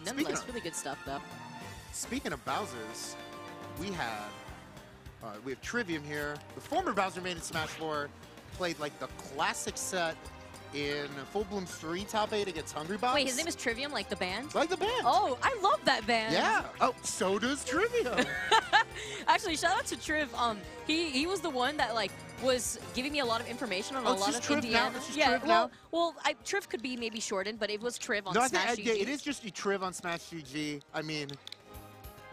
Nonetheless, really good stuff, though. Speaking of Bowsers, we have Trivium here. The former Bowser main in Smash 4 played like the classic set in Full Bloom 3 top 8 against Hungry Box. Wait, his name is Trivium, like the band? Like the band. Oh, I love that band. Yeah. Oh, so does Trivium. Actually, shout out to Triv. He was the one that like was giving me a lot of information on a lot of Indiana. Well, Triv could be maybe shortened, but it was Triv on Smash GG. Yeah, it is just Triv on Smash GG. I mean,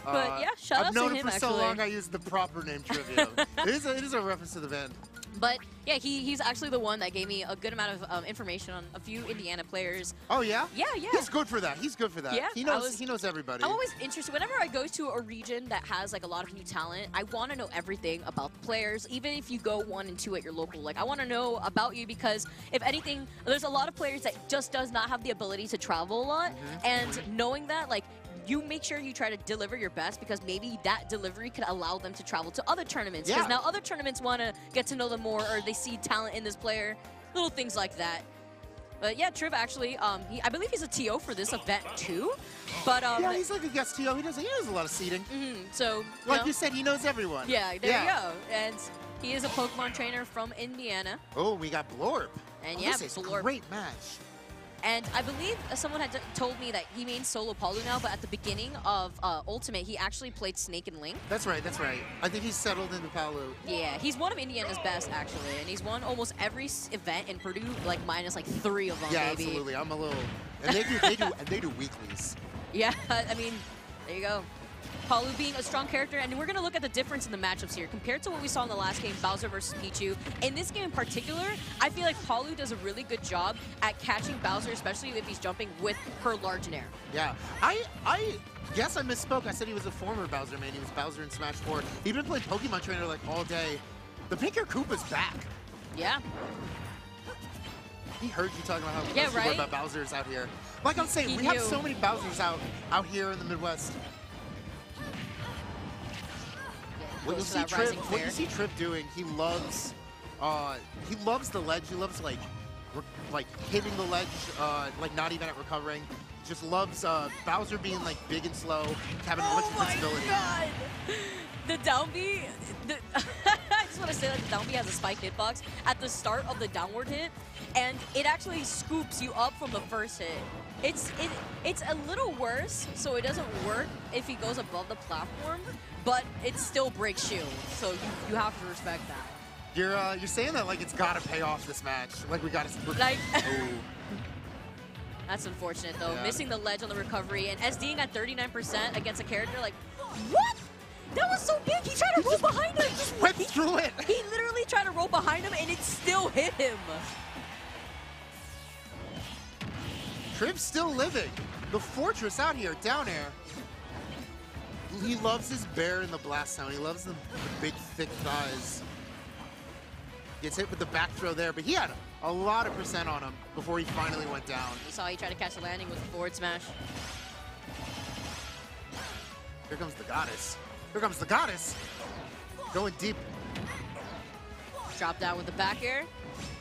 but yeah, shout out to him. I've known him for so long. I use the proper name Trivium. it is a reference to the band. But yeah, he's actually the one that gave me a good amount of information on a few Indiana players. Oh yeah? Yeah. He's good for that. He's good for that. Yeah, he knows everybody. I'm always interested. Whenever I go to a region that has like a lot of new talent, I want to know everything about the players. Even if you go 1 and 2 at your local, like I want to know about you because if anything, there's a lot of players that just does not have the ability to travel a lot, and knowing that like. You make sure you try to deliver your best because maybe that delivery could allow them to travel to other tournaments. Because now other tournaments want to get to know them more or they see talent in this player. Little things like that. But yeah, Triv actually, I believe he's a TO for this event too. But yeah, he's like a guest TO. He knows a lot of seeding. So like you said, he knows everyone. Yeah, there you go. And he is a Pokemon trainer from Indiana. Oh, we got Blorp. And yeah, this is a great match. And I believe someone had told me that he mains solo Palu now, but at the beginning of Ultimate, he actually played Snake and Link. That's right. I think he's settled into Palu. Yeah, he's one of Indiana's best, actually, and he's won almost every event in Purdue, like minus like 3 of them, yeah, maybe. Absolutely. I'm a little... And they do weeklies. Yeah, I mean, there you go. Palu being a strong character, and we're going to look at the difference in the matchups here. Compared to what we saw in the last game, Bowser versus Pichu, in this game in particular, I feel like Palu does a really good job at catching Bowser, especially if he's jumping with her large nair. Yeah, yes, I misspoke. I said he was a former Bowser main. He was Bowser in Smash 4. He'd been playing Pokemon Trainer like all day. The pink hair Koopa's back. Yeah. He heard you talking about how about Bowser's out here. Like I'm saying, we have so many Bowsers out here in the Midwest. What you see Triv doing, he loves the ledge. He loves like hitting the ledge, like not even at recovering. Just loves Bowser being like big and slow, having much invincibility. Oh my god! The down B, I just want to say that the down B has a spike hitbox at the start of the downward hit, and it actually scoops you up from the first hit. It's a little worse, so it doesn't work if he goes above the platform, but it still breaks shield, so you have to respect that. You're saying that like it's gotta pay off this match, like we gotta. Like, that's unfortunate though. Yeah. Missing the ledge on the recovery and SDing at 39% against a character like, what? That was so big. He tried to roll behind him. He just went through it. He literally tried to roll behind him, and it still hit him. Triv's still living. The Fortress out here, down air. He loves his bear in the blast sound. He loves the big, thick thighs. Gets hit with the back throw there, but he had a lot of percent on him before he finally went down. You saw he tried to catch a landing with a forward smash. Here comes the goddess. Here comes the goddess. Going deep. Drop down with the back air.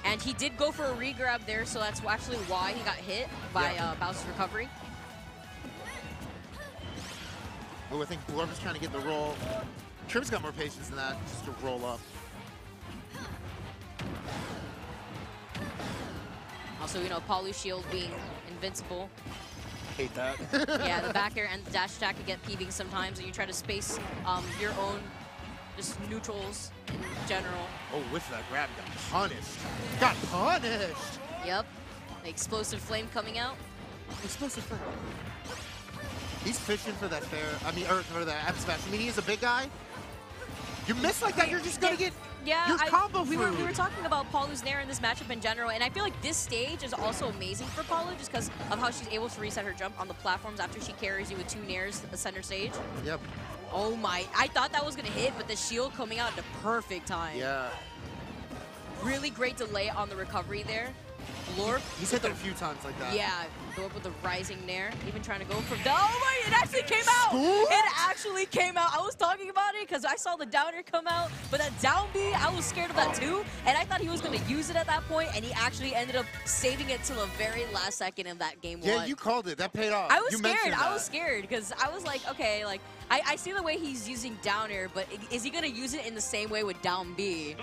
And he did go for a re-grab there, so that's actually why he got hit by Bowser's recovery. Oh, I think Blorp is trying to get the roll. Triv's got more patience than that, just to roll up. Also, you know, Palu's shield being invincible. Hate that. Yeah, the back air and the dash attack can get peeving sometimes, and you try to space your own just neutrals in general. Oh, with that grab, got punished. Got punished! Yep. The explosive flame coming out. Explosive flame. He's fishing for that or for that F smash. I mean, he's a big guy. You miss like that, you're just gonna get your combo we were talking about Palu's Nair in this matchup in general, and I feel like this stage is also amazing for Palu just because of how she's able to reset her jump on the platforms after she carries you with 2 Nairs at the center stage. Yep. Oh my, I thought that was gonna hit, but the shield coming out at the perfect time. Yeah. Really great delay on the recovery there. Blorp. He's hit that a few times like that. Yeah, Blorp with the rising nair, even trying to go for the. Oh my! It actually came out. Scoop? It actually came out. I was talking about it because I saw the downer come out, but that down B, I was scared of that too, and I thought he was going to use it at that point, and he actually ended up saving it till the very last second of that game. Yeah, you called it. That paid off. I was you scared. That. I was scared because I was like, okay, like I see the way he's using down air, but is he going to use it in the same way with down B?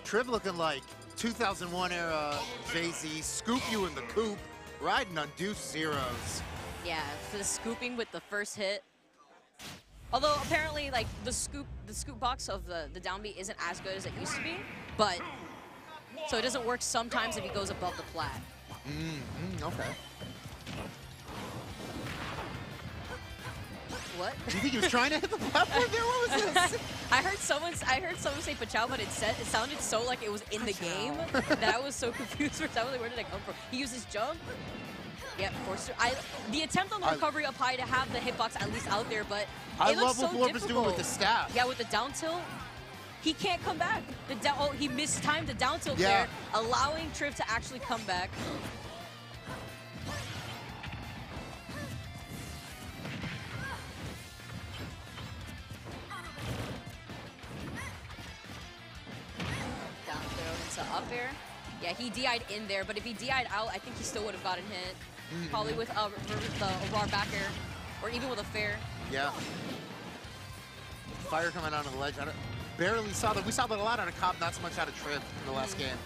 Triv looking like 2001 era Jay-Z, scoop you in the coop, riding on deuce zeros. Yeah, for the scooping with the first hit. Although apparently, like the scoop box of the down B isn't as good as it used to be, but so it doesn't work sometimes if he goes above the plat. Okay. What? Do you think he was trying to hit the platform there? What was this? I heard someone say Pachow, but it sounded so like it was in the game that I was so confused for some. Like, where did it come from? He uses jump. Yeah, forced. The attempt on the recovery up high to have the hitbox at least out there, but I it love looks what so Blorp difficult. is doing with the staff. Yeah, with the down tilt, he can't come back. He mistimed the down tilt Yeah. there, allowing Triv to actually come back. Down throw into up air. Yeah, he DI'd in there, but if he DI'd out, I think he still would have gotten hit. Probably with the raw back air, or even with a fair. Yeah. Fire coming out of the ledge. Barely saw that. We saw that a lot out of Cobb, not so much out of Triv in the last game.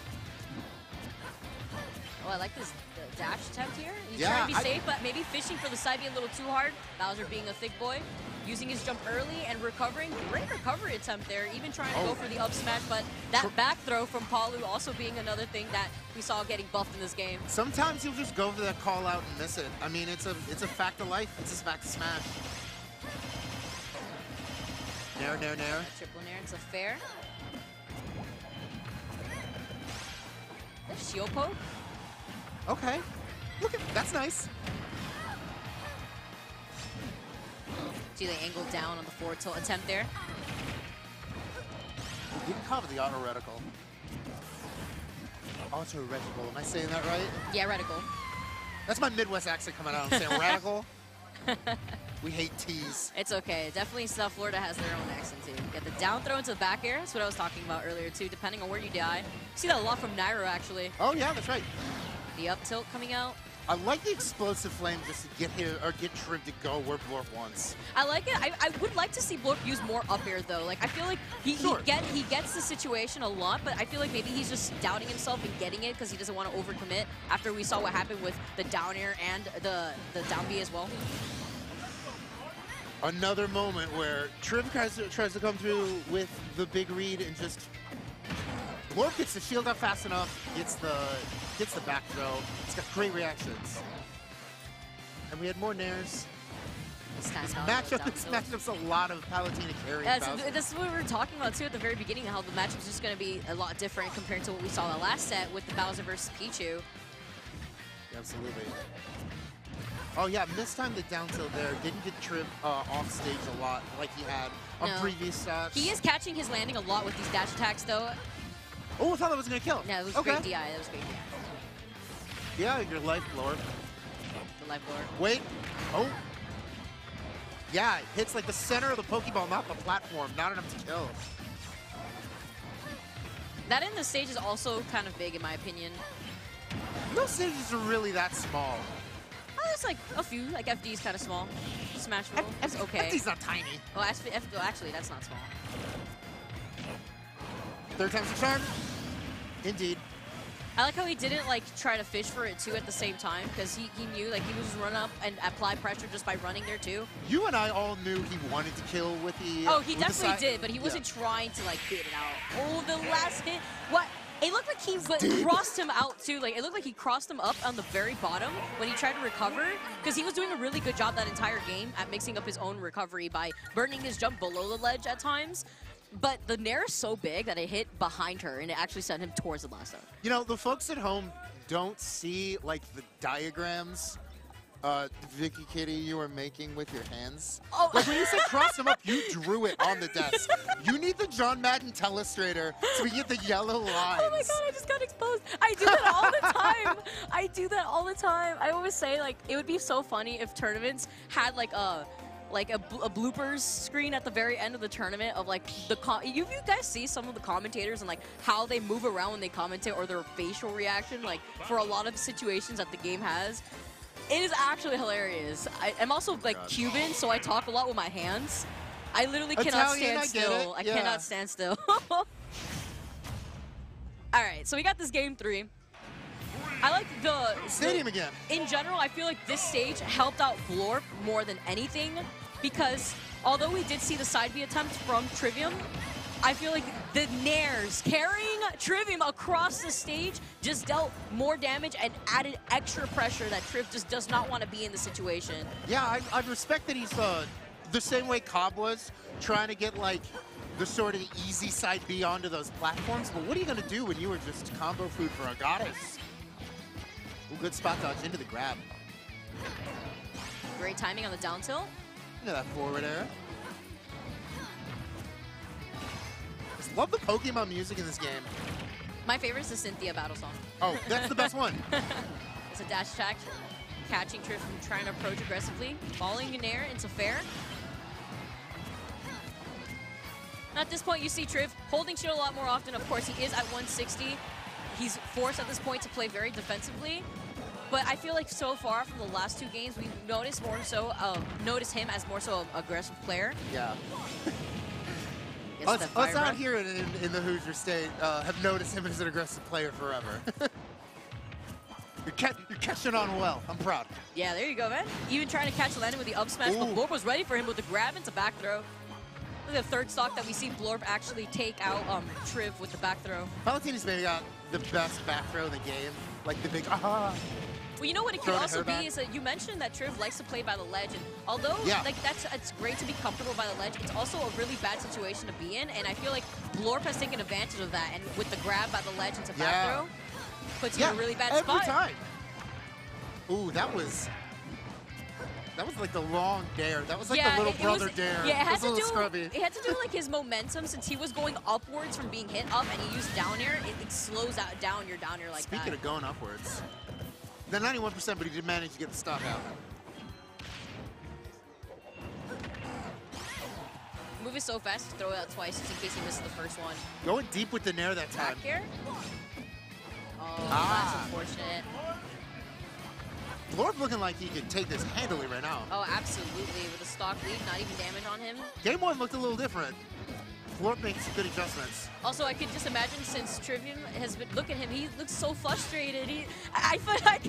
Oh, I like this dash attempt here. He's Yeah, trying to be safe, but maybe fishing for the side B a little too hard. Bowser being a thick boy, using his jump early and recovering. Great recovery attempt there, even trying to go for the up smash, but that back throw from Palu also being another thing that we saw getting buffed in this game. Sometimes you'll just go for that call out and miss it. I mean, it's a fact of life. It's a fact of smash. Nair, nair, nair. Triple nair, it's a fair. There's shield poke. Okay. Look at that's nice. See the angle down on the forward tilt attempt there. You can cover the auto reticle. Auto reticle. Am I saying that right? Yeah, reticle. That's my Midwest accent coming out. I'm saying radical. We hate T's. It's okay. Definitely South Florida has their own accent too. Get the down throw into the back air. That's what I was talking about earlier too. Depending on where you die. You see that a lot from Nairo actually. Oh yeah, that's right. The up tilt coming out. I like the explosive flame just to get here or get Triv to go where Blorp wants. I like it. I would like to see Blorp use more up air though. Like I feel like he gets the situation a lot, but I feel like maybe he's just doubting himself and getting it because he doesn't want to overcommit after we saw what happened with the down air and the down B as well. Another moment where Triv tries to come through with the big read and just Blorp gets the shield up fast enough, gets the back throw. It's got great reactions. And we had more nairs. This matchup's a lot of Palutena carrying Bowser. This is what we were talking about too at the very beginning, how the matchup's just going to be a lot different compared to what we saw the last set with the Bowser versus Pichu. Absolutely. Oh yeah, mistimed the down tilt there. Didn't get Triv off stage a lot like he had on previous stops. He is catching his landing a lot with these dash attacks though. Oh, I thought that was going to kill. Yeah, it was great DI. That was great DI. Yeah, your life, Blorp. The life Blorp. Wait. Oh. Yeah, it hits like the center of the Pokeball, not the platform. Not enough to kill. That in the stage is also kind of big in my opinion. No stages are really that small. Oh, it's like a few. Like FD is kind of small. Smash roll. It's okay. FD's not tiny. Oh, actually, that's not small. Third time's the charm. Indeed. I like how he didn't like try to fish for it too at the same time because he knew like he was just run up and apply pressure just by running there too. You and I all knew he wanted to kill with the. Oh, he definitely did, but he wasn't trying to like bait it out. Oh, the last hit. What? It looked like he crossed him out too. Like it looked like he crossed him up on the very bottom when he tried to recover because he was doing a really good job that entire game at mixing up his own recovery by burning his jump below the ledge at times. But the nair is so big that it hit behind her and it actually sent him towards the blast zone. You know, the folks at home don't see like the diagrams Vicky Kitty, you were making with your hands. Oh. Like when you said cross them up, you drew it on the desk. You need the John Madden Telestrator so we get the yellow lines. Oh my god, I just got exposed. I do that all the time. I do that all the time. I always say, like, it would be so funny if tournaments had, like a bloopers screen at the very end of the tournament of, like, you guys see some of the commentators and, like, how they move around when they commentate or their facial reaction, like, for a lot of situations that the game has. It is actually hilarious. I'm also, like, Cuban, so I talk a lot with my hands. I literally cannot stand still. I cannot stand still. All right, so we got this game 3. I like the Stadium again. In general, I feel like this stage helped out Blorp more than anything because although we did see the side B attempt from Trivium, I feel like the Nairs carrying Trivium across the stage just dealt more damage and added extra pressure that Triv just does not want to be in the situation. Yeah, I respect that he's the same way Cobb was, trying to get like the sort of easy side B onto those platforms, but what are you going to do when you were just combo food for a goddess? Ooh, good spot dodge into the grab. Great timing on the down tilt. Into that forward air. Just love the Pokemon music in this game. My favorite is the Cynthia battle song. Oh, that's the best one. It's a dash attack, catching Triv from trying to approach aggressively, falling in air into fair. At this point, you see Triv holding shield a lot more often. Of course, he is at 160. He's forced at this point to play very defensively. But I feel like so far from the last 2 games, we've noticed more so, noticed him as more so an aggressive player. Yeah. Us out here in the Hoosier State have noticed him as an aggressive player forever. You're catching on well. I'm proud. Yeah, there you go, man. Even trying to catch Landon with the up smash, but Blorp was ready for him with the grab into back throw. The third stock that we see Blorp actually take out Triv with the back throw. Palatini's maybe got the best back throw in the game. Like the big aha. Well, you know what it could also be is that you mentioned that Triv likes to play by the ledge, and although like it's great to be comfortable by the ledge, it's also a really bad situation to be in, and I feel like Blorp has taken advantage of that, and with the grab by the ledge into back throw, puts you in a really bad spot. Every time. Ooh, that was like the long dare. That was like the little brother dare. Yeah, it had to do like his momentum since he was going upwards from being hit up, and he used down air. It slows down your down air like that. Speaking of going upwards, the 91%, but he did manage to get the stock out. Move is so fast to throw it out twice just in case he misses the first one. Going deep with the nair that time. Back air? Oh, that's unfortunate. Blorp looking like he could take this handily right now. Oh, absolutely. With a stock lead, not even damage on him. Game 1 looked a little different. Blorp making some good adjustments. Also, I could just imagine since Trivium has been, look at him, he looks so frustrated. I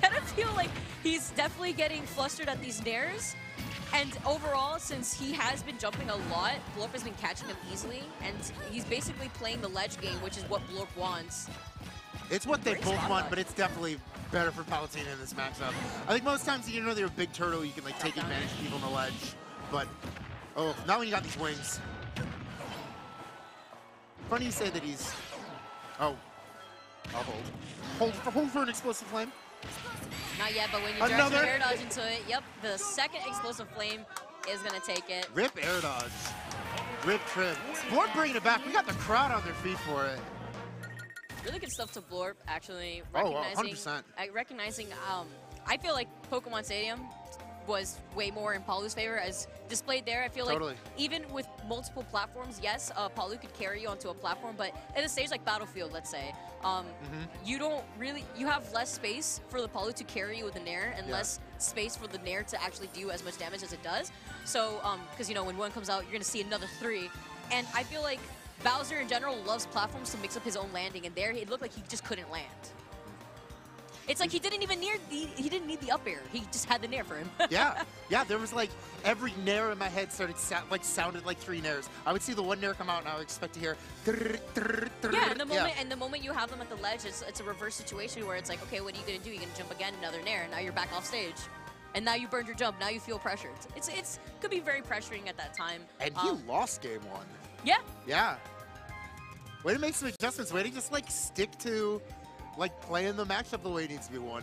kind of feel like he's definitely getting flustered at these nairs. And overall, since he has been jumping a lot, Blorp has been catching him easily. And he's basically playing the ledge game, which is what Blorp wants. It's what they both want, but it's definitely better for Palutena in this matchup. I think most times, you know, they're a big turtle, you can like take advantage of people on the ledge. But, oh, not when you got these wings. Funny you say that he's, I'll hold. Hold for an explosive flame. Not yet, but when you direct your air dodge into it, yep, the second explosive flame is going to take it. Rip air dodge. Rip Triv. Blorp bringing it back. We got the crowd on their feet for it. Really good stuff to Blorp, actually. Recognizing, 100%. Recognizing, I feel like Pokemon Stadium was way more in Palu's favor as displayed there. I feel like even with multiple platforms, yes, Palu could carry you onto a platform, but at a stage like Battlefield, let's say, you don't really, you have less space for the Palu to carry you with the Nair and less space for the Nair to actually do as much damage as it does. So, because, you know, when one comes out, you're going to see another 3. And I feel like Bowser in general loves platforms to mix up his own landing, and there it looked like he just couldn't land. It's like he didn't even need the up air. He just had the nair for him. yeah, there was like every nair in my head sounded like 3 nairs. I would see the one nair come out, and I would expect to hear. Yeah, and the moment you have them at the ledge, it's a reverse situation where it's like, okay, what are you gonna do? You're gonna jump again, another nair, and now you're back off stage. And now you burned your jump. Now you feel pressured. It's could be very pressuring at that time. And he lost game 1. Yeah. Yeah. Way to make some adjustments. Way to just like stick to like playing the matchup the way it needs to be won.